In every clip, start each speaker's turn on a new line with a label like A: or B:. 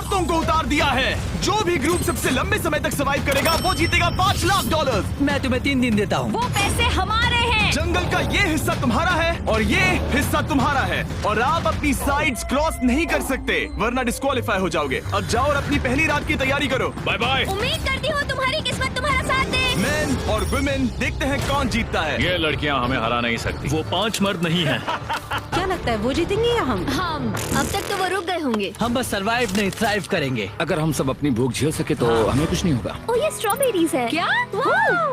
A: शर्तों को उतार दिया है। जो भी ग्रुप सबसे लंबे समय तक सर्वाइव करेगा वो जीतेगा $5 लाख।
B: मैं तुम्हें 3 दिन देता हूँ।
C: वो पैसे हमारे हैं।
A: जंगल का ये हिस्सा तुम्हारा है और ये हिस्सा तुम्हारा है और आप अपनी साइड्स क्रॉस नहीं कर सकते वरना डिस्क्वालीफाई हो जाओगे। अब जाओ और अपनी पहली रात की तैयारी करो। Bye bye.
C: उम्मीद करती हूँ तुम्हारी किस्मत तुम्हारा साथ दे।
A: मेन और वुमेन, देखते हैं कौन जीतता है।
D: ये लड़कियां हमें हरा नहीं सकती। वो 5 मर्द नहीं हैं।
E: क्या लगता है वो जीतेंगे या हम?
C: अब तक तो वो रुक गए होंगे।
B: हम बस सरवाइव नहीं थ्राइव करेंगे।
F: अगर हम सब अपनी भूख झेल सके तो हमें कुछ नहीं होगा।
C: ओ ये स्ट्रॉबेरीज है। क्या?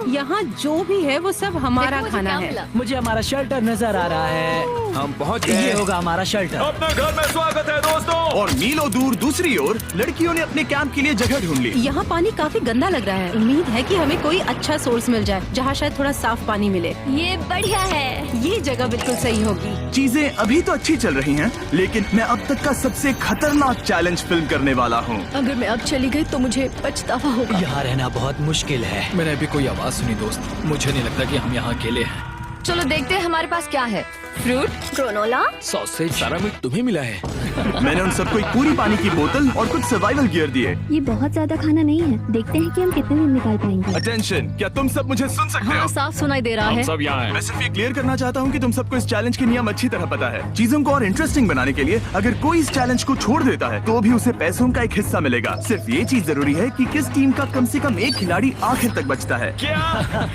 E: यहाँ जो भी है वो सब हमारा खाना है।
B: मुझे हमारा शेल्टर नजर आ रहा है।
F: हम पहुँच
B: ये
F: गए।
B: होगा हमारा शेल्टर।
D: अपने घर में स्वागत है दोस्तों।
A: और मीलों दूर दूसरी ओर लड़कियों ने अपने कैंप के लिए जगह ढूंढ ली।
E: यहाँ पानी काफी गंदा लग रहा है। उम्मीद है कि हमें कोई अच्छा सोर्स मिल जाए जहाँ शायद थोड़ा साफ पानी मिले।
C: ये बढ़िया है।
E: ये जगह बिल्कुल सही होगी।
A: चीजें अभी तो अच्छी चल रही हैं, लेकिन मैं अब तक का सबसे खतरनाक चैलेंज फिल्म करने वाला हूँ।
C: अगर मैं अब चली गई तो मुझे पछतावा होगा।
B: यहाँ रहना बहुत मुश्किल है।
F: मैंने अभी कोई आवाज सुनी दोस्त। मुझे नहीं लगता कि हम यहाँ अकेले हैं।
C: चलो देखते हैं हमारे पास क्या है। Fruit, granola.
F: सॉसेज, सारा मीट तुम्हें मिला है।
A: मैंने उन सबको एक पूरी पानी की बोतल और कुछ सर्वाइवल गियर दिए।
G: ये बहुत ज्यादा खाना नहीं है। देखते हैं कि हम कितने दिन निकाल पाएंगे।
A: अटेंशन, क्या तुम सब मुझे सुन सकते हो?
C: साफ सुनाई दे रहा
D: हम
C: है।
D: सब यहाँ हैं।
A: मैं सिर्फ ये क्लियर करना चाहता हूँ कि तुम सबको इस चैलेंज के नियम अच्छी तरह पता है। चीजों को और इंटरेस्टिंग बनाने के लिए अगर कोई इस चैलेंज को छोड़ देता है तो भी उसे पैसों का एक हिस्सा मिलेगा। सिर्फ ये चीज जरूरी है कि किस टीम का कम से कम एक खिलाड़ी आखिर तक बचता है।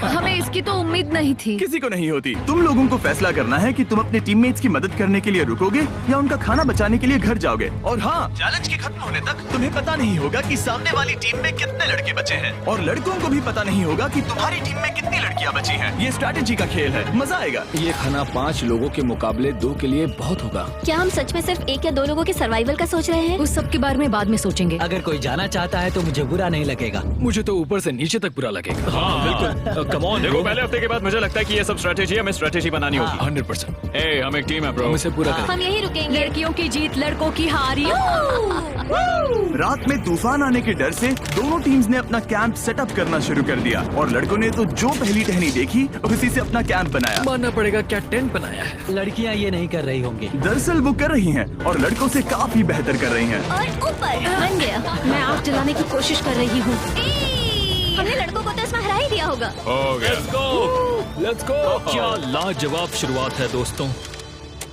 C: हमें इसकी तो उम्मीद नहीं थी।
A: किसी को नहीं होती। तुम लोगों को फैसला करना है कि तुम अपने टीममेट्स की मदद करने के लिए रुकोगे या उनका खाना बचाने के लिए घर जाओगे। और हाँ, चैलेंज के खत्म होने तक तुम्हें पता नहीं होगा कि सामने वाली टीम में कितने लड़के बचे हैं और लड़कों को भी पता नहीं होगा कि तुम्हारी टीम में कितनी लड़कियाँ बची हैं। ये स्ट्रैटेजी का खेल है, मजा आएगा।
F: ये खाना 5 लोगों के मुकाबले 2 के लिए बहुत होगा।
G: क्या हम सच में सिर्फ 1 या 2 लोगों के सर्वाइवल का सोच रहे हैं?
C: उस सब के बारे में बाद में सोचेंगे।
B: अगर कोई जाना चाहता है तो मुझे बुरा नहीं लगेगा।
F: मुझे तो ऊपर से नीचे तक बुरा लगेगा।
D: हाँ बिल्कुल। Come on. देखो पहले हफ्ते के बाद मुझे लगता है कि ये सब स्ट्रेटेजी हमें स्ट्रेटेजी बनानी होगी।
F: 100%।
D: ए, हम एक टीम है ब्रो।
F: हम इसे पूरा करेंगे।
G: हम यही रुकेंगे।
C: लड़कियों की जीत, लड़कों की हार।
A: रात में तूफान आने के डर से दोनों टीम्स ने अपना कैंप सेटअप करना शुरू कर दिया और लड़कों ने तो जो पहली टहनी देखी उसी से अपना कैंप बनाया।
F: मानना पड़ेगा, क्या टेंट बनाया है।
B: लड़कियाँ ये नहीं कर रही होंगी।
A: दरअसल वो कर रही हैं और लड़कों से काफी बेहतर कर रही हैं।
G: और ऊपर बन गया।
E: मैं आग जलाने की कोशिश कर रही हूँ।
G: हमने लड़कों को तो इसमें हरा ही दिया होगा।
D: हो गया।
F: Let's go.
D: क्या लाजवाब शुरुआत है दोस्तों।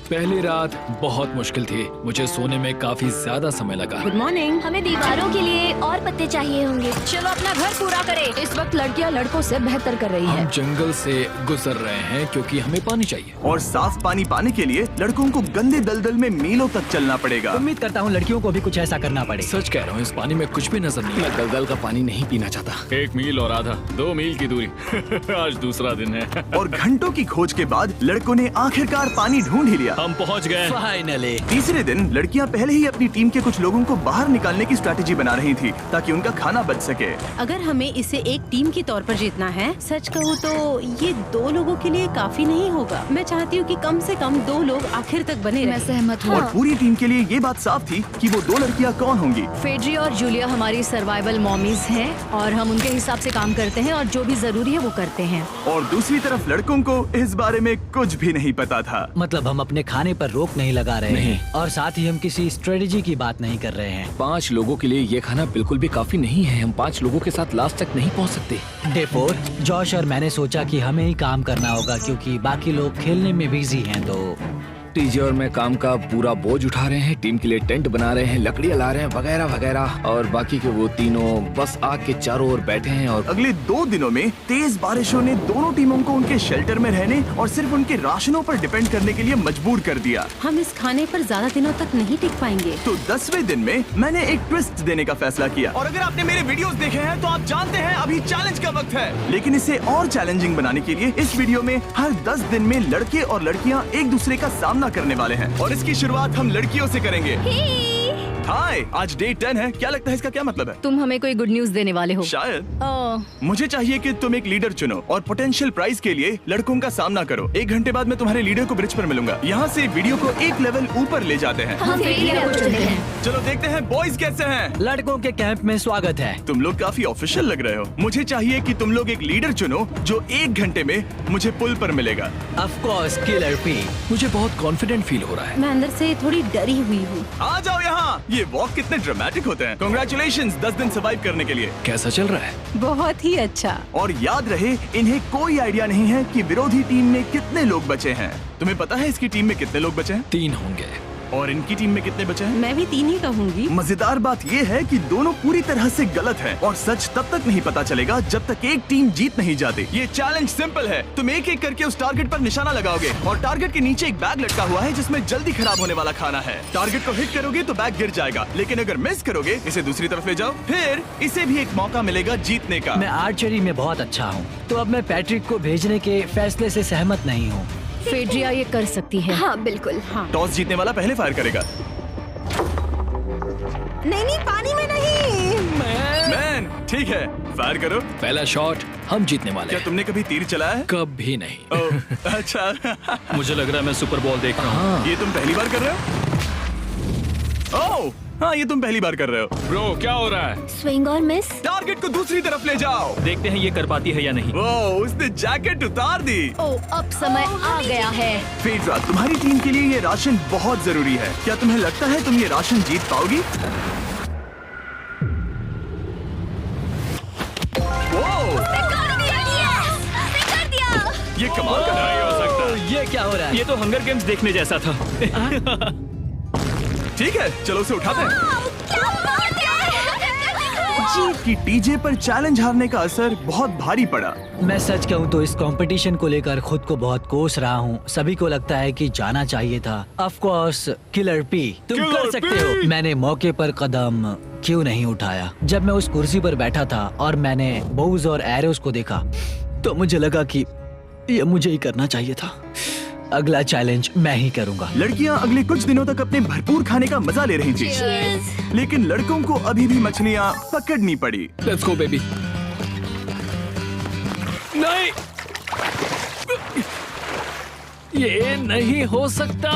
F: पहली रात बहुत मुश्किल थी। मुझे सोने में काफी ज्यादा समय लगा।
E: Good morning.
G: हमें दीवारों के लिए और पत्ते चाहिए होंगे।
C: चलो अपना घर पूरा करें। इस वक्त लड़कियां लड़कों से बेहतर कर रही
F: हम
C: हैं।
F: जंगल से गुजर रहे हैं क्योंकि हमें पानी चाहिए।
A: और साफ पानी पाने के लिए लड़कों को गंदे दलदल में मीलों तक चलना पड़ेगा।
B: उम्मीद करता हूँ लड़कियों को भी कुछ ऐसा करना पड़े।
F: सच कह रहा हूँ, इस पानी में कुछ भी नजर नहीं। मैं दलदल का पानी नहीं पीना चाहता।
D: 1 मील और आधा, 2 मील की दूरी। आज दूसरा दिन है।
A: और घंटों की खोज के बाद लड़कों ने आखिरकार पानी ढूंढ ही लिया।
D: हम पहुँच गए।
B: फाइनली।
A: तीसरे दिन लड़कियां पहले ही अपनी टीम के कुछ लोगों को बाहर निकालने की स्ट्रैटेजी बना रही थी ताकि उनका खाना बच सके।
E: अगर हमें इसे एक टीम के तौर पर जीतना है, सच कहूँ तो ये 2 लोगों के लिए काफी नहीं होगा। मैं चाहती हूँ कि कम से कम 2 लोग आखिर तक बने
C: मैं
E: रहें।
C: सहमत हूँ।
A: और पूरी टीम के लिए ये बात साफ थी कि वो 2 लड़कियां कौन होंगी।
C: फेड्री और जूलिया हमारी सर्वाइवल मॉमीज हैं और हम उनके हिसाब से काम करते हैं और जो भी जरूरी है वो करते हैं।
A: और दूसरी तरफ लड़कों को इस बारे में कुछ भी नहीं पता था।
B: मतलब हम अपने खाने पर रोक नहीं लगा रहे
F: नहीं।
B: हैं और साथ ही हम किसी स्ट्रेटेजी की बात नहीं कर रहे हैं।
F: 5 लोगों के लिए ये खाना बिल्कुल भी काफी नहीं है। हम 5 लोगों के साथ लास्ट तक नहीं पहुँच सकते।
B: डे 4, जॉश और मैंने सोचा कि हमें ही काम करना होगा क्योंकि बाकी लोग खेलने में बिजी हैं। तो
F: टीजे और मैं काम का पूरा बोझ उठा रहे हैं। टीम के लिए टेंट बना रहे हैं, लकड़ियाँ ला रहे हैं, वगैरह वगैरह। और बाकी के वो तीनों बस आग के चारों ओर बैठे हैं। और
A: अगले 2 दिनों में तेज बारिशों ने दोनों टीमों को उनके शेल्टर में रहने और सिर्फ उनके राशनों पर डिपेंड करने के लिए मजबूर कर दिया।
E: हम इस खाने पर ज्यादा दिनों तक नहीं टिक पाएंगे।
A: तो 10वें दिन में मैंने एक ट्विस्ट देने का फैसला किया। और अगर आपने मेरे वीडियोस देखे हैं तो आप जानते हैं अभी चैलेंज का वक्त है। लेकिन इसे और चैलेंजिंग बनाने के लिए इस वीडियो में हर 10 दिन में लड़के और लड़कियां एक दूसरे का सामना करने वाले हैं और इसकी शुरुआत हम लड़कियों से करेंगे। हाय, आज डे 10 है। क्या लगता है इसका क्या मतलब है?
C: तुम हमें कोई गुड न्यूज देने वाले हो।
A: शायद।
C: ओह,
A: मुझे चाहिए कि तुम एक लीडर चुनो और पोटेंशियल प्राइज के लिए लड़कों का सामना करो। 1 घंटे बाद मैं तुम्हारे लीडर को ब्रिज पर मिलूंगा। यहाँ से वीडियो को एक लेवल ऊपर ले जाते हैं।
C: हम फेलियर हो चुके हैं।
A: चलो देखते हैं बॉयज कैसे हैं।
B: लड़कों के कैंप में स्वागत है।
A: तुम लोग काफी ऑफिशियल लग रहे हो। मुझे चाहिए कि तुम लोग एक लीडर चुनो जो 1 घंटे में मुझे पुल पर मिलेगा।
B: Of course killer P.
F: मुझे बहुत कॉन्फिडेंट फील हो रहा है।
E: मैं अंदर से थोड़ी डरी हुई हूँ।
A: आ जाओ यहाँ, ये वॉक कितने ड्रामेटिक होते हैं। Congratulations 10 दिन सर्वाइव करने के लिए।
F: कैसा चल रहा है?
E: बहुत ही अच्छा।
A: और याद रहे, इन्हें कोई आइडिया नहीं है कि विरोधी टीम में कितने लोग बचे हैं। तुम्हें पता है इसकी टीम में कितने लोग बचे हैं?
F: 3 होंगे।
A: और इनकी टीम में कितने बचे हैं?
E: मैं भी 3 ही कहूँगी।
A: मजेदार बात ये है कि दोनों पूरी तरह से गलत हैं और सच तब तक नहीं पता चलेगा जब तक एक टीम जीत नहीं जाती। ये चैलेंज सिंपल है, तुम एक एक करके उस टारगेट पर निशाना लगाओगे और टारगेट के नीचे एक बैग लटका हुआ है जिसमें जल्दी खराब होने वाला खाना है। टारगेट को हिट करोगे तो बैग गिर जाएगा, लेकिन अगर मिस करोगे इसे दूसरी तरफ ले जाओ, फिर इसे भी एक मौका मिलेगा जीतने का।
B: मैं आर्चरी में बहुत अच्छा हूँ, तो अब मैं पैट्रिक को भेजने के फैसले से सहमत नहीं हूँ।
C: फेड्रिया ये कर सकती है।
G: हाँ बिल्कुल।
E: हाँ।
A: टॉस जीतने वाला पहले फायर करेगा।
E: नहीं, पानी में नहीं।
A: मैन, ठीक है, फायर करो।
F: पहला शॉट हम जीतने वाले
A: क्या
F: हैं।
A: तुमने कभी तीर चलाया है?
F: कभी नहीं।
A: ओह, अच्छा।
D: मुझे लग रहा है मैं सुपर बॉल देख रहा हूँ।
A: ये तुम पहली बार कर रहे हो? ओह, हाँ, ये तुम पहली बार कर रहे हो।
D: ब्रो क्या हो रहा है?
G: स्विंग और मिस।
A: टारगेट को दूसरी तरफ ले जाओ।
D: देखते हैं ये कर पाती है या नहीं।
A: ओह, उसने जैकेट उतार दी।
C: ओ, अब समय आ गया है।
A: फेड्रा, तुम्हारी टीम के लिए ये राशन बहुत जरूरी है। क्या तुम्हें लगता है तुम ये राशन जीत पाओगी? ओह, ये कमाल का
D: नहीं हो सकता।
B: ये क्या हो रहा है?
D: ये तो हंगर गेम्स देखने जैसा था।
A: ठीक है, चलो उसे उठाते हैं। जीत की टीजे पर चैलेंज हारने का असर बहुत भारी पड़ा।
B: मैं सच कहूँ तो इस कंपटीशन को लेकर खुद को बहुत कोस रहा हूँ। सभी को लगता है कि जाना चाहिए था। ऑफ कोर्स किलर पी, तुम
A: किलर
B: कर सकते हो।
A: पी!
B: मैंने मौके पर कदम क्यों नहीं उठाया? जब मैं उस कुर्सी पर बैठा था और मैंने बोव्स और एरोस को देखा तो मुझे लगा कि ये मुझे ही करना चाहिए था। अगला चैलेंज मैं ही करूंगा।
A: लड़कियां अगले कुछ दिनों तक अपने भरपूर खाने का मजा ले रही थी, लेकिन लड़कों को अभी भी मछलियां पकड़नी पड़ी।
F: Let's go baby. नहीं, ये नहीं हो सकता।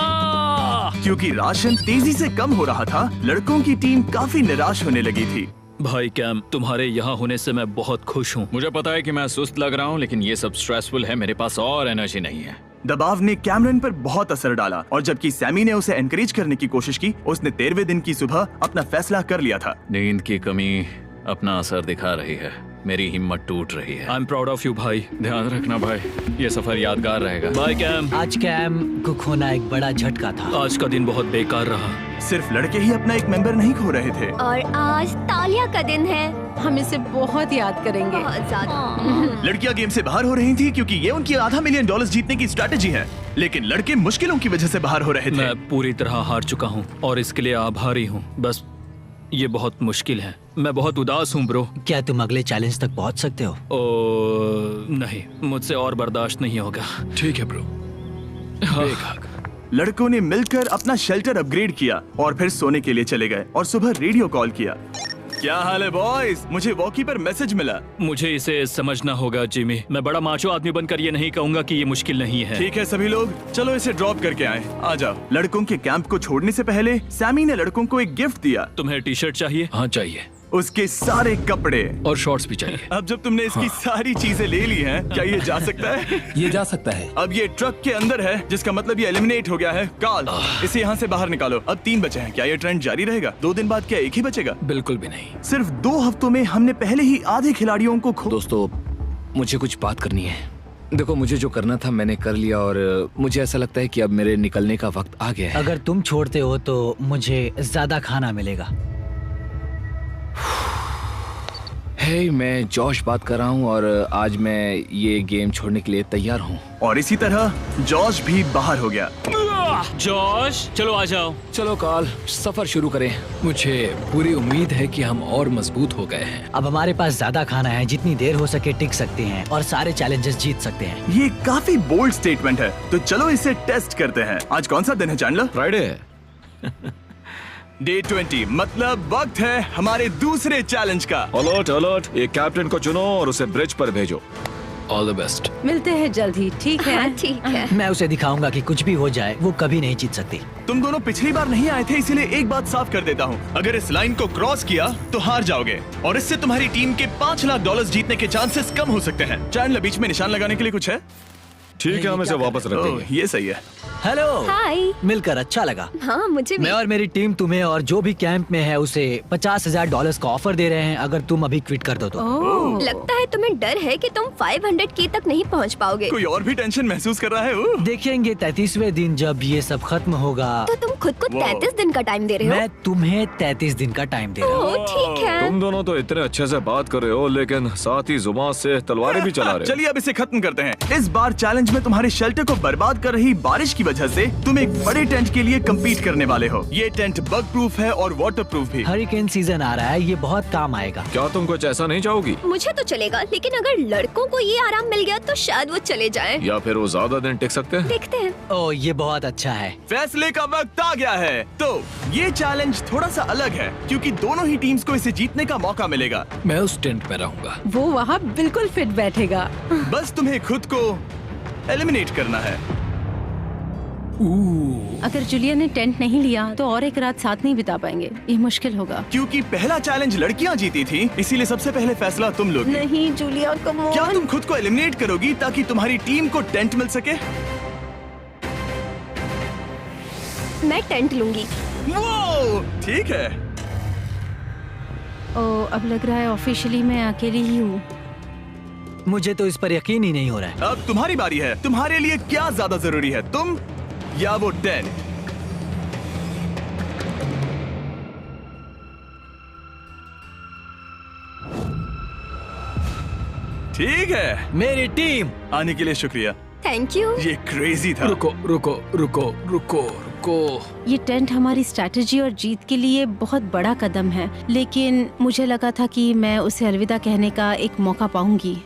A: क्योंकि राशन तेजी से कम हो रहा था, लड़कों की टीम काफी निराश होने लगी थी।
D: भाई कैम, तुम्हारे यहाँ होने से मैं बहुत खुश हूँ। मुझे पता है कि मैं सुस्त लग रहा हूँ, लेकिन ये सब स्ट्रेसफुल है। मेरे पास और एनर्जी नहीं है।
A: दबाव ने कैमरन पर बहुत असर डाला और जबकि सैमी ने उसे एनकरेज करने की कोशिश की, उसने 13वें दिन की सुबह अपना फैसला कर लिया था।
D: नींद की कमी अपना असर दिखा रही है। मेरी हिम्मत टूट रही है। I am proud of you भाई। ध्यान रखना भाई, ये सफर यादगार रहेगा। Bye cam.
B: आज कैम को खोना एक बड़ा झटका था।
D: आज का दिन बहुत बेकार रहा।
A: सिर्फ लड़के ही अपना एक मेंबर नहीं खो रहे थे।
G: और आज तालिया का दिन है।
E: हम इसे बहुत याद करेंगे।
G: बहुत ज्यादा।
A: लड़कियां गेम से बाहर हो रही थी क्योंकि ये उनकी $500 मिलियन जीतने की स्ट्रेटेजी है, लेकिन लड़के मुश्किलों की वजह से बाहर हो रहे थे।
D: मैं पूरी तरह हार चुका हूँ और इसके लिए आभारी हूँ। बस ये बहुत मुश्किल है। मैं बहुत उदास हूँ ब्रो।
B: क्या तुम अगले चैलेंज तक पहुँच सकते हो?
D: नहीं, मुझसे और बर्दाश्त नहीं होगा।
F: ठीक है ब्रो।
A: लड़कों ने मिलकर अपना शेल्टर अपग्रेड किया और फिर सोने के लिए चले गए और सुबह रेडियो कॉल किया। क्या हाल है बॉयज? मुझे वॉकी पर मैसेज मिला।
D: मुझे इसे समझना होगा जिमी। मैं बड़ा माचो आदमी बनकर ये नहीं कहूंगा कि ये मुश्किल नहीं है।
A: ठीक है सभी लोग, चलो इसे ड्रॉप करके आए। आ जाओ। लड़कों के कैंप को छोड़ने से पहले सैमी ने लड़कों को एक गिफ्ट दिया।
D: तुम्हें टी शर्ट चाहिए?
F: हाँ चाहिए,
A: उसके सारे कपड़े।
F: और शॉर्ट्स भी चाहिए।
A: अब जब तुमने इसकी सारी चीजें ले ली हैं, क्या ये जा सकता है?
H: ये जा सकता है।
A: अब ये ट्रक के अंदर है, जिसका मतलब ये एलिमिनेट हो गया है। काल, इसे यहाँ से बाहर निकालो। अब 3 बचे हैं। क्या ये ट्रेंड जारी रहेगा? 2 दिन बाद क्या एक ही बचेगा?
F: बिल्कुल भी नहीं।
A: सिर्फ 2 हफ्तों में हमने पहले ही आधे खिलाड़ियों को खो।
F: दोस्तों, मुझे कुछ बात करनी है। देखो, मुझे जो करना था मैंने कर लिया और मुझे ऐसा लगता है कि अब मेरे निकलने का वक्त आ गया है।
B: अगर तुम छोड़ते हो तो मुझे ज्यादा खाना मिलेगा।
F: हे, मैं जॉश बात कर रहा हूँ और आज मैं ये गेम छोड़ने के लिए तैयार हूँ।
A: और इसी तरह जॉश भी बाहर हो गया।
D: जॉश, चलो आ जाओ।
F: चलो काल, सफर शुरू करें। मुझे पूरी उम्मीद है कि हम और मजबूत हो गए हैं।
B: अब हमारे पास ज्यादा खाना है, जितनी देर हो सके टिक सकते हैं और सारे चैलेंजेस जीत सकते हैं।
A: ये काफी बोल्ड स्टेटमेंट है, तो चलो इसे टेस्ट करते हैं। आज कौन सा दिन है चैंडलर?
H: फ्राइडे है।
A: डे 20, मतलब वक्त है हमारे दूसरे चैलेंज का।
H: अलर्ट अलर्ट, एक कैप्टन को चुनो और उसे ब्रिज पर भेजो।
F: All the best.
E: मिलते हैं जल्द ही, ठीक है?
G: हाँ, ठीक है।
B: मैं उसे दिखाऊंगा कि कुछ भी हो जाए वो कभी नहीं जीत सकती।
A: तुम दोनों पिछली बार नहीं आए थे, इसीलिए एक बात साफ कर देता हूँ। अगर इस लाइन को क्रॉस किया तो हार जाओगे और इससे तुम्हारी टीम के $5 लाख जीतने के चांसेस कम हो सकते हैं। चैंडलर, बीच में निशान लगाने के लिए कुछ है?
H: ठीक है, हम इसे वापस रख
A: ओह,
H: देंगे।
A: ये सही है।
B: हेलो।
G: हाय।
B: मिलकर अच्छा लगा।
G: हाँ मुझे भी।
B: मैं और मेरी टीम तुम्हें और जो भी कैंप में है उसे $50,000 का ऑफर दे रहे हैं अगर तुम अभी क्विट कर दो तो।
E: ओह।
G: लगता है तुम्हें डर है कि तुम 500K तक नहीं पहुंच पाओगे।
A: कोई और भी टेंशन महसूस कर रहा है? ओह।
B: देखेंगे 33वें दिन जब ये सब खत्म होगा।
G: तो तुम खुद को 33 दिन का टाइम दे रहे हो?
B: मैं तुम्हें 33 दिन का टाइम दे रहा हूँ।
G: ओह ठीक है।
H: तुम दोनों तो इतने अच्छे से बात कर रहे हो, लेकिन साथ ही जुबान से तलवारें भी चला रहे हो।
A: चलिए अब इसे खत्म करते हैं। इस बार चैलेंज में तुम्हारे शेल्टर को बर्बाद कर रही बारिश की वजह से तुम एक बड़े टेंट के लिए कम्पीट करने वाले हो। ये टेंट बग प्रूफ है और वाटर प्रूफ भी।
B: हरिकेन सीजन आ रहा है, ये बहुत काम आएगा।
H: क्या तुम कुछ ऐसा नहीं चाहोगी?
G: मुझे तो चलेगा, लेकिन अगर लड़कों को ये आराम मिल गया तो शायद वो चले जाएं।
H: या फिर वो ज्यादा दिन टिक सकते हैं?
G: देखते हैं।
B: ओह ये बहुत अच्छा है।
A: फैसले का वक्त आ गया है। तो ये चैलेंज थोड़ा सा अलग है क्योंकि दोनों ही टीम्स को इसे जीतने का मौका मिलेगा।
F: मैं उस टेंट में रहूंगा।
E: वो वहाँ बिल्कुल फिट बैठेगा।
A: बस तुम्हें खुद को एलिमिनेट करना है।
E: अगर जूलिया ने टेंट नहीं लिया तो और एक रात साथ नहीं बिता पाएंगे। ये मुश्किल होगा।
A: क्योंकि पहला चैलेंज लड़कियां जीती थी, इसीलिए सबसे पहले फैसला तुम लोगी।
E: नहीं जूलिया कम ऑन।
A: क्या तुम खुद को एलिमिनेट करोगी ताकि तुम्हारी टीम को टेंट मिल सके?
G: मैं टेंट लूंगी।
A: वो ठीक है।
E: ओह अब लग रहा है ऑफिशियली मैं अकेली ही हूँ।
B: मुझे तो इस पर यकीन ही नहीं हो रहा है।
A: अब तुम्हारी बारी है। तुम्हारे लिए क्या ज्यादा जरूरी है, तुम या वो टेंट? ठीक है,
B: मेरी टीम।
A: आने के लिए शुक्रिया।
G: Thank you.
A: ये क्रेजी था।
F: रुको रुको रुको रुको रुको।
E: ये टेंट हमारी स्ट्रैटेजी और जीत के लिए बहुत बड़ा कदम है, लेकिन मुझे लगा था कि मैं उसे अलविदा कहने का एक मौका पाऊंगी।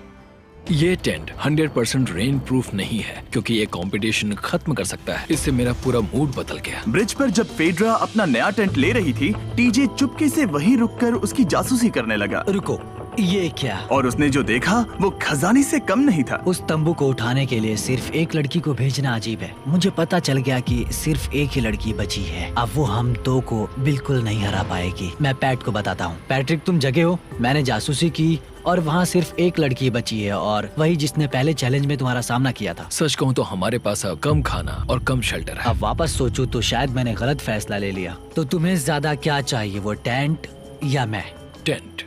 F: ये टेंट 100% रेन प्रूफ नहीं है क्योंकि ये कंपटीशन खत्म कर सकता है। इससे मेरा पूरा मूड बदल गया।
A: ब्रिज पर जब फेड्रा अपना नया टेंट ले रही थी, टीजे चुपके से वहीं रुककर उसकी जासूसी करने लगा।
B: रुको, ये क्या?
A: और उसने जो देखा वो खजाने से कम नहीं था।
B: उस तंबू को उठाने के लिए सिर्फ एक लड़की को भेजना अजीब है। मुझे पता चल गया कि सिर्फ एक ही लड़की बची है। अब वो हम दो को बिल्कुल नहीं हरा पाएगी। मैं पैट को बताता हूँ। पैट्रिक तुम जगे हो? मैंने जासूसी की और वहाँ सिर्फ एक लड़की बची है और वही जिसने पहले चैलेंज में तुम्हारा सामना किया था।
F: सच कहूँ तो हमारे पास अब कम खाना और कम शेल्टर है।
B: अब वापस सोचूं तो शायद मैंने गलत फैसला ले लिया। तो तुम्हें ज्यादा क्या चाहिए, वो टेंट या मैं?
F: टेंट।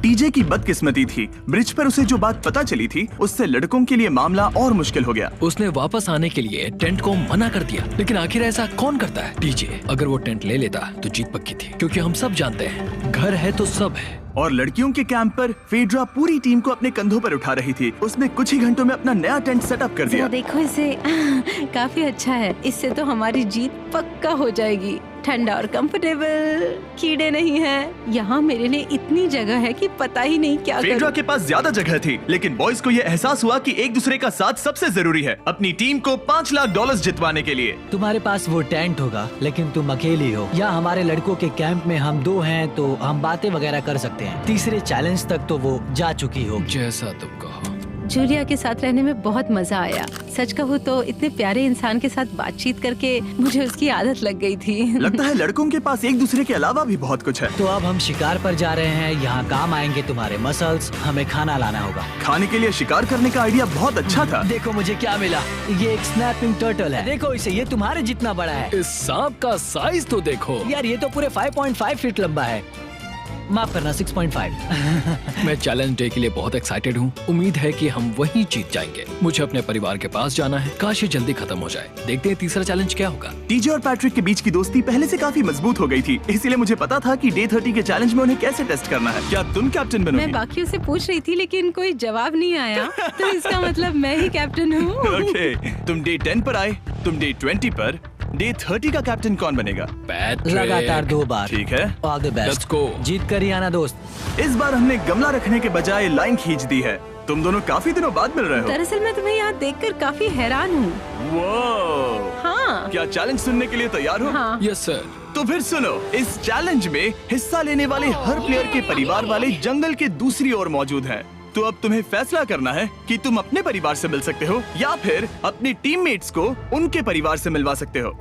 A: टीजे की बदकिस्मती थी, ब्रिज पर उसे जो बात पता चली थी उससे लड़कों के लिए मामला और मुश्किल हो गया।
F: उसने वापस आने के लिए टेंट को मना कर दिया, लेकिन आखिर ऐसा कौन करता है? टीजे अगर वो टेंट ले लेता तो जीत पक्की थी, क्योंकि हम सब जानते हैं घर है तो सब है।
A: और लड़कियों के कैंप पर फेड्रा पूरी टीम को अपने कंधों पर उठा रही थी। उसने कुछ ही घंटों में अपना नया टेंट सेटअप कर
E: जरा
A: दिया।
E: देखो इसे। काफी अच्छा है। इससे तो हमारी जीत पक्का हो जाएगी। ठंडा और कंफर्टेबल, कीड़े नहीं हैं। यहाँ मेरे लिए इतनी जगह है कि पता ही नहीं क्या
A: फेड्रा
E: करूं।
A: के पास ज्यादा जगह थी, लेकिन बॉयज को यह एहसास हुआ कि एक दूसरे का साथ सबसे जरूरी है अपनी टीम को $5 लाख जितवाने के लिए।
B: तुम्हारे पास वो टेंट होगा लेकिन तुम अकेली हो, या हमारे लड़कों के कैंप में हम दो हैं तो हम बातें वगैरह कर सकते हैं। तीसरे चैलेंज तक तो वो जा चुकी होगी।
F: जैसा तुम कहो।
E: जूलिया के साथ रहने में बहुत मजा आया। सच कहूँ तो इतने प्यारे इंसान के साथ बातचीत करके मुझे उसकी आदत लग गई थी।
A: लगता है लड़कों के पास एक दूसरे के अलावा भी बहुत कुछ है।
B: तो अब हम शिकार पर जा रहे हैं। यहाँ काम आएंगे तुम्हारे मसल्स। हमें खाना लाना होगा।
A: खाने के लिए शिकार करने का आइडिया बहुत अच्छा था।
B: देखो मुझे क्या मिला। ये एक स्नैपिंग टर्टल है। देखो इसे, ये तुम्हारे जितना बड़ा है।
F: इस सांप का साइज तो देखो
B: यार ये तो पूरे 5.5 फीट लंबा है। माफ करना, 6.5।
F: मैं चैलेंज डे के लिए बहुत एक्साइटेड हूँ। उम्मीद है कि हम वहीं जीत जाएंगे। मुझे अपने परिवार के पास जाना है। काश ये जल्दी खत्म हो जाए। देखते हैं तीसरा चैलेंज क्या होगा।
A: टीजे और पैट्रिक के बीच की दोस्ती पहले से काफी मजबूत हो गई थी, इसीलिए मुझे पता था कि डे 30 के चैलेंज में उन्हें कैसे टेस्ट करना है। क्या तुम कैप्टन
E: मैं
A: बनोगी?
E: बाकियों से पूछ रही थी लेकिन कोई जवाब नहीं आया, तो इसका मतलब मैं ही कैप्टन हूँ।
A: ओके, तुम डे 10 पर आए, तुम डे 20 पर। डे 30 का कैप्टन कौन बनेगा?
F: पैट्रिक।
B: लगातार 2 बार।
A: ठीक है।
B: All the best.
F: Let's go।
B: जीत कर ही आना दोस्त।
A: इस बार हमने गमला रखने के बजाय लाइन खींच दी है। तुम दोनों काफी दिनों बाद मिल रहे हो।
E: दरअसल मैं तुम्हें यहाँ देखकर काफी हैरान हूँ।
A: वो
E: हाँ
A: क्या चैलेंज सुनने के लिए तैयार हो?
E: हाँ।
F: Yes sir.
A: तो फिर सुनो, इस चैलेंज में हिस्सा लेने वाले हर प्लेयर के परिवार वाले जंगल के दूसरी ओर मौजूद हैं। तो अब तुम्हें फैसला करना है कि तुम अपने परिवार से मिल सकते हो या फिर अपने टीममेट्स को उनके परिवार से मिलवा सकते हो।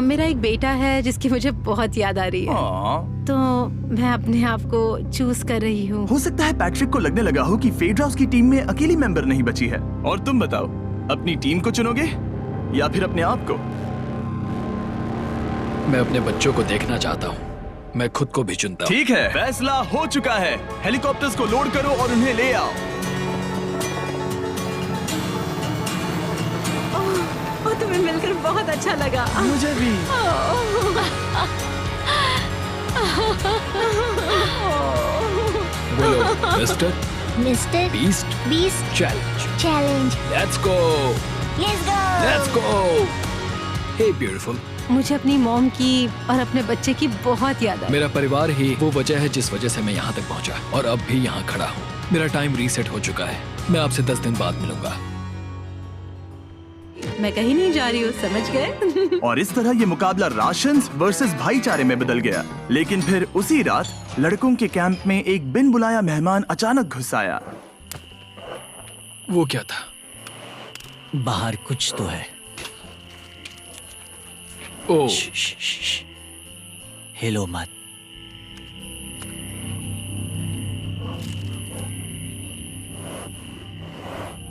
E: मेरा एक बेटा है जिसकी मुझे बहुत याद आ रही है, तो मैं अपने आप को चूज कर रही हूँ।
A: हो सकता है पैट्रिक को लगने लगा हो कि फेड्रा उसकी टीम में अकेली मेंबर नहीं बची है। और तुम बताओ, अपनी टीम को चुनोगे या फिर अपने आप को?
F: मैं अपने बच्चों को देखना चाहता हूँ। मैं खुद को भी चुनता हूँ।
A: ठीक है, फैसला हो चुका है। हेलीकॉप्टर्स को लोड करो और उन्हें ले आओ।
E: ओह, तुम्हें मिलकर बहुत अच्छा लगा।
A: मुझे भी।
F: बोलो mister
I: mister
F: beast
I: beast
F: challenge.
I: Challenge.
F: Let's go,
I: let's go.
F: Let's go. Hey beautiful.
E: मुझे अपनी मॉम की और अपने बच्चे की बहुत याद आई।
F: मेरा परिवार ही वो वजह है जिस वजह से मैं यहाँ तक पहुँचा और अब भी यहाँ खड़ा हूँ। मेरा टाइम रीसेट हो चुका है। मैं आपसे 10 दिन बाद मिलूंगा।
E: मैं कहीं नहीं जा रही हूँ, समझ गए?
A: और इस तरह ये मुकाबला राशंस वर्सेस भाईचारे में बदल गया। लेकिन फिर उसी रात लड़कों के कैंप में एक बिन बुलाया मेहमान अचानक घुस आया।
F: वो क्या था?
B: बाहर कुछ तो है।
F: ओह,
B: हिलो मत।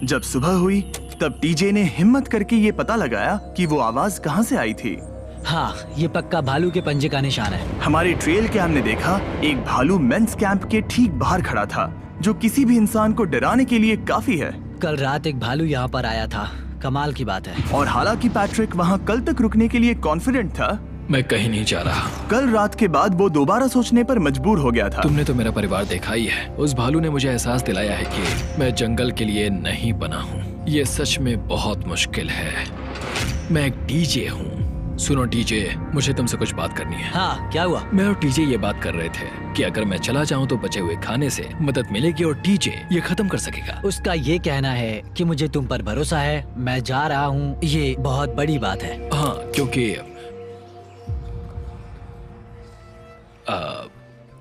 A: जब सुबह हुई तब टीजे ने हिम्मत करके ये पता लगाया कि वो आवाज कहाँ से आई थी।
B: हाँ, ये पक्का भालू के पंजे का निशान है।
A: हमारे ट्रेल कैम ने देखा एक भालू मेंस कैंप के ठीक बाहर खड़ा था, जो किसी भी इंसान को डराने के लिए काफी है।
B: कल रात एक भालू यहाँ पर आया था। कमाल की बात है।
A: और हालांकि पैट्रिक वहाँ कल तक रुकने के लिए कॉन्फिडेंट था,
F: मैं कहीं नहीं जा रहा।
A: कल रात के बाद वो दोबारा सोचने पर मजबूर हो गया था।
F: तुमने तो मेरा परिवार देखा ही है। उस भालू ने मुझे एहसास दिलाया है कि मैं जंगल के लिए नहीं बना हूँ। ये सच में बहुत मुश्किल है। मैं एक डीजे हूँ। सुनो डीजे, मुझे तुमसे कुछ बात करनी है।
B: हाँ, क्या हुआ?
F: मैं और टीजे ये बात कर रहे थे कि अगर मैं चला जाऊं तो बचे हुए खाने से मदद मिलेगी और टीजे ये खत्म कर सकेगा।
B: उसका ये कहना है कि मुझे तुम पर भरोसा है। मैं जा रहा हूँ, ये बहुत बड़ी बात है।
F: हाँ, क्योंकि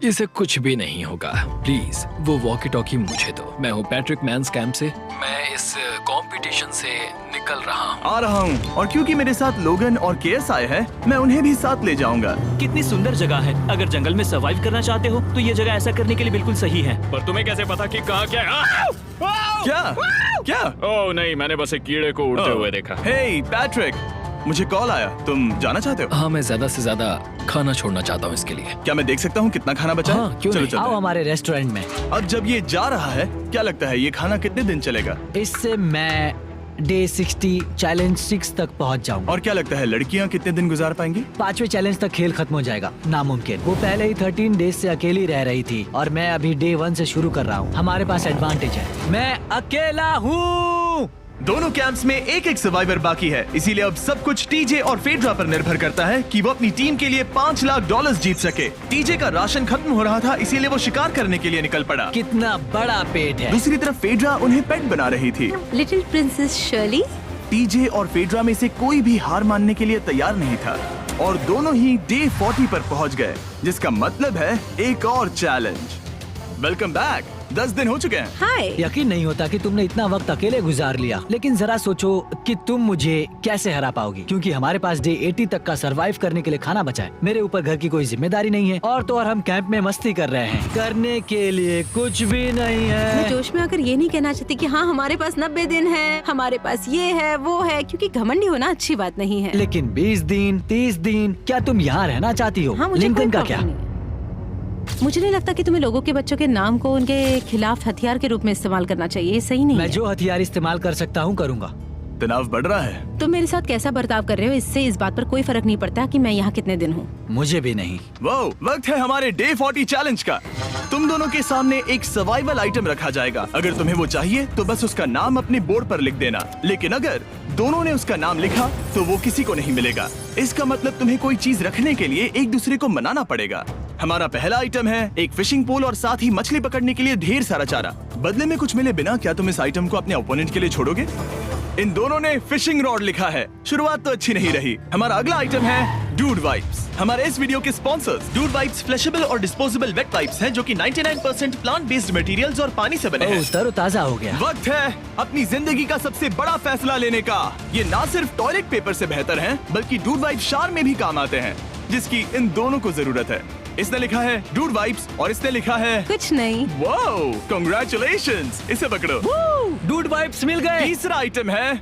F: इसे कुछ भी नहीं होगा। प्लीज वो वॉकी टॉकी मुझे दो। मैं हूँ पैट्रिक मेंस कैंप से। मैं इस कंपटीशन से निकल रहा हूँ।
A: आ रहा हूँ, और क्योंकि मेरे साथ लोगन और केएस आए हैं, मैं उन्हें भी साथ ले जाऊंगा।
J: कितनी सुंदर जगह है। अगर जंगल में सर्वाइव करना चाहते हो तो ये जगह ऐसा करने के लिए बिल्कुल सही है।
D: पर तुम्हें कैसे पता कि कहाँ क्या है?
A: क्या क्या?
D: ओह नहीं, मैंने बस एक कीड़े को उड़ते हुए देखा।
A: हे पैट्रिक, मुझे कॉल आया। तुम जाना चाहते हो?
F: हाँ, मैं ज्यादा से ज्यादा खाना छोड़ना चाहता हूँ इसके लिए।
A: क्या मैं देख सकता हूँ कितना खाना बचा है?
F: हाँ, क्यों
A: चलो
F: नहीं?
A: चलते
B: आओ
A: हैं।
B: हमारे रेस्टोरेंट में।
A: अब जब ये जा रहा है, क्या लगता है ये खाना कितने दिन चलेगा?
B: इससे मैं डे 60 चैलेंज 6 तक पहुंच जाऊंगा।
A: और क्या लगता है लड़कियाँ कितने दिन गुजार पाएंगी?
B: 5वें चैलेंज तक खेल खत्म हो जाएगा। नामुमकिन। वो पहले ही 13 डेज से अकेली रह रही थी और मैं अभी डे 1 से शुरू कर रहा हूँ। हमारे पास एडवांटेज है, मैं अकेला हूँ।
A: दोनों कैंप्स में एक एक सर्वाइवर बाकी है, इसीलिए अब सब कुछ टीजे और फेड्रा पर निर्भर करता है कि वो अपनी टीम के लिए $5 लाख जीत सके। टीजे का राशन खत्म हो रहा था, इसीलिए वो शिकार करने के लिए निकल पड़ा।
B: कितना बड़ा पेट है।
A: दूसरी तरफ फेड्रा उन्हें पेट बना रही थी।
E: Little princess Shirley.
A: टीजे और फेड्रा में से कोई भी हार मानने के लिए तैयार नहीं था और दोनों ही डे 40 पर पहुंच गए, जिसका मतलब है एक और चैलेंज। Welcome back. 10 दिन हो चुके हैं।
E: हाय।
B: यकीन नहीं होता कि तुमने इतना वक्त अकेले गुजार लिया, लेकिन जरा सोचो कि तुम मुझे कैसे हरा पाओगी, क्योंकि हमारे पास डे 80 तक का सरवाइव करने के लिए खाना बचा है। मेरे ऊपर घर की कोई जिम्मेदारी नहीं है और तो और हम कैंप में मस्ती कर रहे हैं। करने के लिए कुछ भी नहीं
E: मैं
B: है।
E: जोश में आकर ये नहीं कहना चाहती कि हाँ हमारे पास 90 दिन है, हमारे पास ये है वो है, क्योंकि घमंडी होना अच्छी बात नहीं है।
B: लेकिन 20 दिन 30 दिन क्या तुम यहाँ रहना चाहती हो?
E: हाँ, मुझे
B: लिंकन
E: कोई
B: का
E: प्रॉब्लम
B: क्या?
E: नहीं है। मुझे नहीं लगता कि तुम्हें लोगों के बच्चों के नाम को उनके खिलाफ हथियार के रूप में इस्तेमाल करना चाहिए। ये सही नहीं
B: मैं
E: है।
B: जो हथियार इस्तेमाल कर सकता हूँ करूँगा।
A: तनाव बढ़ रहा है।
E: तुम मेरे साथ कैसा बर्ताव कर रहे हो, इससे इस बात पर कोई फर्क नहीं पड़ता कि मैं यहाँ कितने दिन हूँ।
B: मुझे भी नहीं।
A: वो वक्त है हमारे डे 40 चैलेंज का। तुम दोनों के सामने एक सर्वाइवल आइटम रखा जाएगा। अगर तुम्हें वो चाहिए तो बस उसका नाम अपने बोर्ड पर लिख देना, लेकिन अगर दोनों ने उसका नाम लिखा तो वो किसी को नहीं मिलेगा। इसका मतलब तुम्हें कोई चीज रखने के लिए एक दूसरे को मनाना पड़ेगा। हमारा पहला आइटम है एक फिशिंग पोल और साथ ही मछली पकड़ने के लिए ढेर सारा चारा। बदले में कुछ मिले बिना क्या तुम इस आइटम को अपने ओपोनेंट के लिए छोड़ोगे? इन दोनों ने फिशिंग रॉड लिखा है। शुरुआत तो अच्छी नहीं रही। हमारा अगला आइटम है डूड वाइप्स। हमारे इस वीडियो के स्पॉन्सर्स डूड वाइप्स फ्लैशेबल और डिस्पोजेबल वेट वाइप्स हैं, जो कि 99% प्लांट बेस्ड मटेरियल्स और पानी से बने हैं।
B: तरोताजा हो गया।
A: वक्त है अपनी जिंदगी का सबसे बड़ा फैसला लेने का। ये ना सिर्फ टॉयलेट पेपर से बेहतर हैं, बल्कि डूड वाइप शार में भी काम आते हैं, जिसकी इन दोनों को जरूरत है। इसने लिखा है डूड वाइप्स और इसने लिखा है
E: कुछ नहीं।
A: Wow, congratulations. इसे पकड़ो।
B: डूड वाइप्स मिल गए।
A: तीसरा आइटम है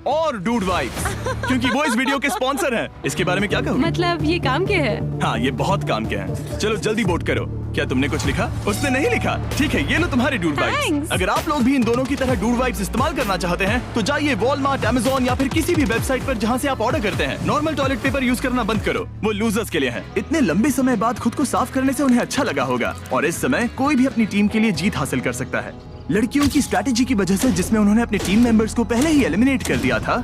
A: और डूड वाइब्स, क्योंकि वो इस वीडियो के स्पॉन्सर हैं। इसके बारे में क्या कहोगे?
E: मतलब ये काम क्या है?
A: हाँ, ये बहुत काम के हैं। चलो जल्दी वोट करो। क्या तुमने कुछ लिखा? उसने नहीं लिखा। ठीक है, ये लो तुम्हारे डूड वाइब्स।
E: Thanks.
A: अगर आप लोग भी इन दोनों की तरह डूड वाइब्स इस्तेमाल करना चाहते हैं तो जाइए वॉलमार्ट, अमेज़न या फिर किसी भी वेबसाइट पर जहाँ से आप ऑर्डर करते हैं। नॉर्मल टॉयलेट पेपर यूज करना बंद करो, वो लूजर्स के लिए है। इतने लंबे समय बाद खुद को साफ करने से उन्हें अच्छा लगा होगा, और इस समय कोई भी अपनी टीम के लिए जीत हासिल कर सकता है। लड़कियों की स्ट्रैटेजी की वजह से, जिसमें उन्होंने अपने टीम मेंबर्स को पहले ही एलिमिनेट कर दिया था,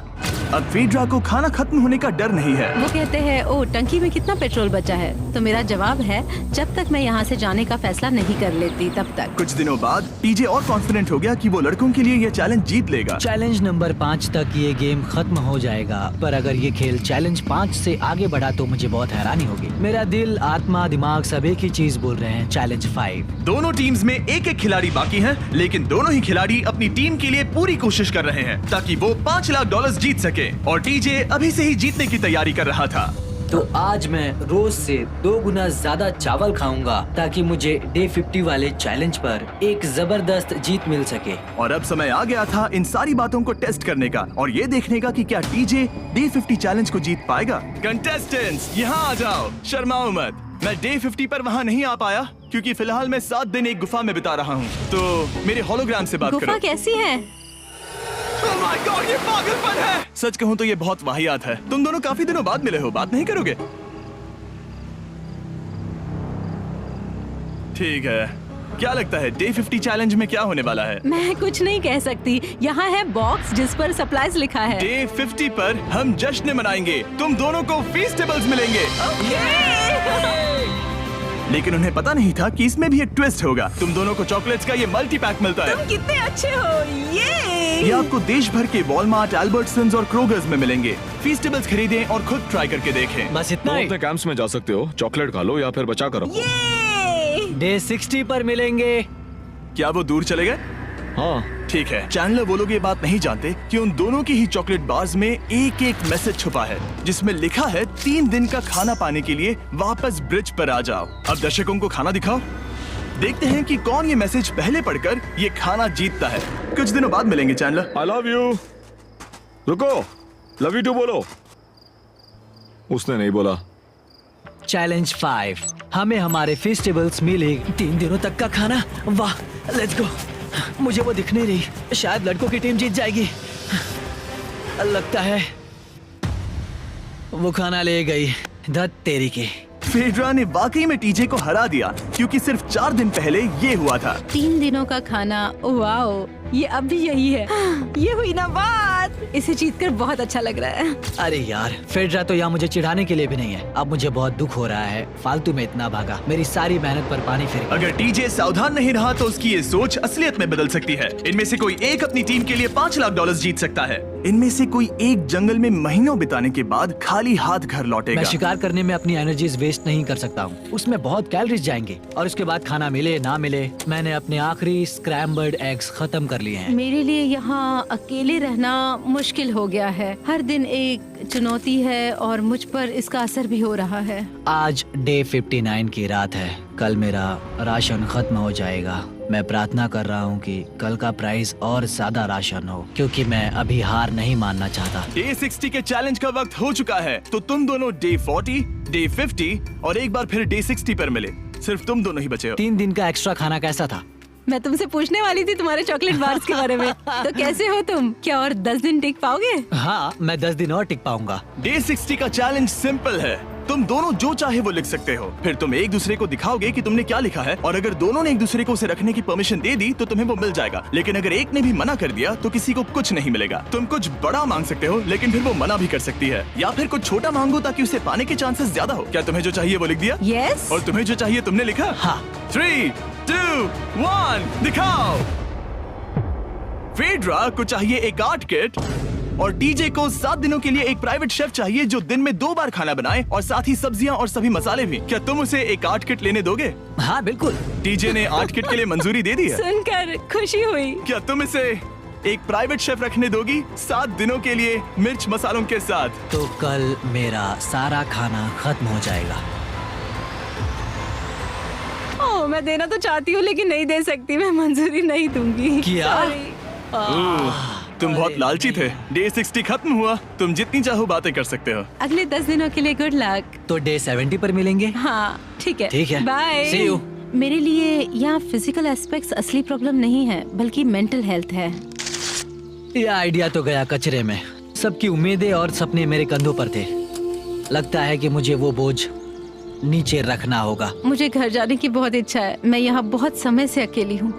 A: अब फेड्रा को खाना खत्म होने का डर नहीं है।
E: वो कहते हैं ओ टंकी में कितना पेट्रोल बचा है, तो मेरा जवाब है जब तक मैं यहाँ से जाने का फैसला नहीं कर लेती तब तक।
A: कुछ दिनों बाद टीजे और कॉन्फिडेंट हो गया कि वो लड़कों के लिए ये चैलेंज जीत लेगा।
B: चैलेंज नंबर 5 तक ये गेम खत्म हो जाएगा, पर अगर ये खेल चैलेंज 5 से आगे बढ़ा तो मुझे बहुत हैरानी होगी। मेरा दिल, आत्मा, दिमाग सब एक ही चीज बोल रहे हैं, चैलेंज 5।
A: दोनों टीम्स में एक एक खिलाड़ी बाकी हैं, लेकिन दोनों ही खिलाड़ी अपनी टीम के लिए पूरी कोशिश कर रहे हैं ताकि वो $5 लाख जीत सके, और टीजे अभी से ही जीतने की तैयारी कर रहा था।
B: तो आज मैं रोज से 2 गुना ज्यादा चावल खाऊंगा ताकि मुझे डे 50 वाले चैलेंज पर एक जबरदस्त जीत मिल सके।
A: और अब समय आ गया था इन सारी बातों को टेस्ट करने का और ये देखने का कि क्या टीजे डे 50 चैलेंज को जीत पाएगा। कंटेस्टेंट्स यहाँ आ जाओ, शर्माओ मत। मैं डे 50 पर वहाँ नहीं आ पाया क्योंकि फिलहाल मैं 7 दिन एक गुफा में बिता रहा हूँ, तो मेरे होलोग्राम से बात करो।
E: गुफा कैसी है?
A: Oh my God, ये पागलपन है। सच कहूँ तो ये बहुत वाहियात है। तुम दोनों काफी दिनों बाद मिले हो, बात नहीं करोगे? ठीक है, क्या लगता है डे 50 चैलेंज में क्या होने वाला है?
E: मैं कुछ नहीं कह सकती। यहाँ है बॉक्स जिस पर सप्लाईज लिखा है।
A: डे 50 पर हम जश्न मनाएंगे, तुम दोनों को फीस्टेबल्स मिलेंगे। लेकिन उन्हें पता नहीं था कि इसमें भी एक ट्विस्ट होगा। तुम दोनों को चॉकलेट्स का ये मल्टी पैक मिलता है।
E: तुम कितने अच्छे हो।
A: ये आपको देश भर के वॉलमार्ट, अल्बर्टसन्स और क्रोगर्स में मिलेंगे। फीस्टेबल्स खरीदें और खुद ट्राई करके देखें।
B: बस
H: तुम
B: इतना ही।
H: अपने कैंप्स में जा सकते हो, चॉकलेट खा लो या फिर बचा कर रखो।
B: डे 60 पर मिलेंगे।
A: क्या वो दूर चले गए?
H: हाँ,
A: ठीक है। चैनलर वो लोग ये बात नहीं जानते कि उन दोनों की ही चॉकलेट बार्स में एक एक मैसेज छुपा है जिसमें लिखा है 3 दिन का खाना पाने के लिए वापस ब्रिज पर आ जाओ। अब दर्शकों को खाना दिखाओ, देखते हैं कि कौन ये मैसेज पहले पढ़कर ये खाना जीतता है। कुछ दिनों बाद मिलेंगे चैनलर।
H: I love you. रुको, लव यू टू बोलो। उसने नहीं बोला।
B: चैलेंज 5, हमें हमारे फेस्टिवल्स मिले 3 दिनों तक का खाना। वाह, लेट्स गो। मुझे वो दिख नहीं रही, शायद लड़कों की टीम जीत जाएगी। लगता है वो खाना ले गई। धत तेरी के।
A: फेड्रा ने वाकई में टीजे को हरा दिया क्योंकि सिर्फ 4 दिन पहले ये हुआ था।
E: 3 दिनों का खाना, वाओ, ये अब भी यही है। ये हुई ना बात। इसे जीतकर बहुत अच्छा लग रहा है।
B: अरे यार, फेड्रा तो यहाँ मुझे चिढ़ाने के लिए भी नहीं है। अब मुझे बहुत दुख हो रहा है, फालतू में इतना भागा, मेरी सारी मेहनत पर पानी फिर गया।
A: अगर टीजे सावधान नहीं रहा तो उसकी ये सोच असलियत में बदल सकती है। इनमें से कोई एक अपनी टीम के लिए $5 लाख जीत सकता है। इनमें से कोई एक जंगल में महीनों बिताने के बाद खाली हाथ घर लौटेगा।
B: मैं शिकार करने में अपनी एनर्जीज वेस्ट नहीं कर सकता हूँ, उसमें बहुत कैलोरीज जाएंगे और उसके बाद खाना मिले ना मिले, मैंने अपने आखिरी स्क्रैम्बल्ड एग्स खत्म कर लिए हैं।
E: मेरे लिए यहाँ अकेले रहना मुश्किल हो गया है। हर दिन एक चुनौती है और मुझ पर इसका असर भी हो रहा है।
B: आज डे 59 की रात है, कल मेरा राशन खत्म हो जाएगा। मैं प्रार्थना कर रहा हूँ कि कल का प्राइस और ज्यादा राशन हो, क्योंकि मैं अभी हार नहीं मानना चाहता।
A: डे 60 के चैलेंज का वक्त हो चुका है, तो तुम दोनों डे 40, डे 50 और एक बार फिर डे 60 पर मिले। सिर्फ तुम दोनों ही बचे हो।
B: 3 दिन का एक्स्ट्रा खाना कैसा था?
E: मैं तुमसे पूछने वाली थी तुम्हारे चॉकलेट बार्स के बारे में। तो कैसे हो तुम? क्या और 10 दिन टिक पाओगे?
B: हाँ, मैं 10 दिन और टिक पाऊंगा।
A: डे 60 का चैलेंज सिंपल है, तुम दोनों जो चाहे वो लिख सकते हो। फिर तुम एक दूसरे को दिखाओगे कि तुमने क्या लिखा है, और अगर दोनों ने एक दूसरे को उसे रखने की परमिशन दे दी तो तुम्हें वो मिल जाएगा। लेकिन अगर एक ने भी मना कर दिया तो किसी को कुछ नहीं मिलेगा। तुम कुछ बड़ा मांग सकते हो, लेकिन फिर वो मना भी कर सकती है, या फिर कुछ छोटा मांगो ताकि उसे पाने के चांसेस ज्यादा हो। क्या तुम्हें जो चाहिए वो लिख दिया?
E: यस।
A: और तुम्हें जो चाहिए तुमने लिखा?
B: हाँ।
A: 3, 2, 1, दिखाओ। फेड्रा को चाहिए एक आर्ट किट और टीजे को 7 दिनों के लिए एक प्राइवेट शेफ चाहिए जो दिन में 2 बार खाना बनाए और साथ ही सब्जियां और सभी मसाले भी। क्या तुम उसे एक आर्ट किट लेने दोगे?
B: हाँ बिल्कुल।
A: टीजे ने आर्ट किट के लिए मंजूरी दे दी है।
E: सुनकर खुशी हुई।
A: क्या तुम इसे एक प्राइवेट शेफ रखने दोगी 7 दिनों के लिए मिर्च मसालों के साथ?
B: तो कल मेरा सारा खाना खत्म हो जाएगा।
E: ओह, मैं देना तो चाहती हूँ लेकिन नहीं दे सकती। मैं मंजूरी नहीं दूंगी।
B: क्या?
E: Sorry।
A: तुम बहुत लालची थे। डे 60 खत्म हुआ, तुम जितनी चाहो बातें कर सकते हो।
E: अगले 10 दिनों के लिए गुड लक।
B: तो डे 70 पर मिलेंगे।
E: हाँ ठीक है।
B: ठीक है।
E: बाय।
B: See you।
E: मेरे लिए यहाँ फिजिकल एस्पेक्ट्स असली प्रॉब्लम नहीं है, बल्कि मेंटल हेल्थ है।
B: ये आइडिया तो गया कचरे में। सबकी उम्मीदें और सपने मेरे कंधों पर थे। लगता है कि मुझे वो बोझ नीचे रखना होगा।
E: मुझे घर जाने की बहुत इच्छा है। मैं यहाँ बहुत समय से अकेली हूँ।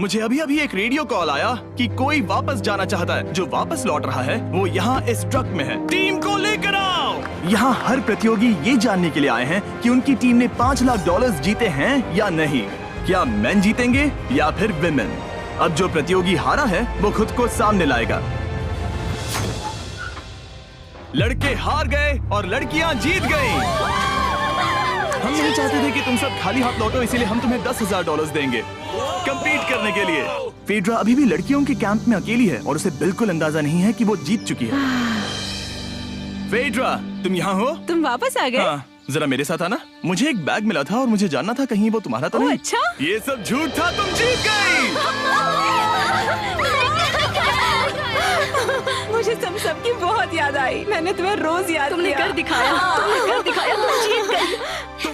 A: मुझे अभी अभी एक रेडियो कॉल आया कि कोई वापस जाना चाहता है। जो वापस लौट रहा है वो यहाँ इस ट्रक में है। टीम को लेकर आओ। यहाँ हर प्रतियोगी ये जानने के लिए आए हैं कि उनकी टीम ने $5 लाख जीते हैं या नहीं। क्या मेन जीतेंगे या फिर विमेन? अब जो प्रतियोगी हारा है वो खुद को सामने लाएगा। लड़के हार गए और लड़कियां जीत गईं। हम नहीं चाहते थे कि तुम सब खाली हाथ लौटो, इसीलिए हम तुम्हें $10,000 देंगे कंपीट करने के लिए। फेड्रा अभी भी लड़कियों के कैंप में अकेली है और उसे बिल्कुल अंदाजा नहीं है कि वो जीत चुकी है। फेड्रा, तुम यहाँ हो?
E: तुम वापस आ गए?
A: हाँ, जरा मेरे साथ आना। मुझे एक बैग मिला था और मुझे जानना था कहीं वो तुम्हारा तो
E: ओह,
A: नहीं।
E: अच्छा?
A: ये सब झूठ था, तुम जीत गई।
E: मुझे तुम सबकी बहुत याद आई। मैंने तुम्हें रोज याद
C: तुमने
E: किया।
C: कर दिखाया, तुम जीत गई।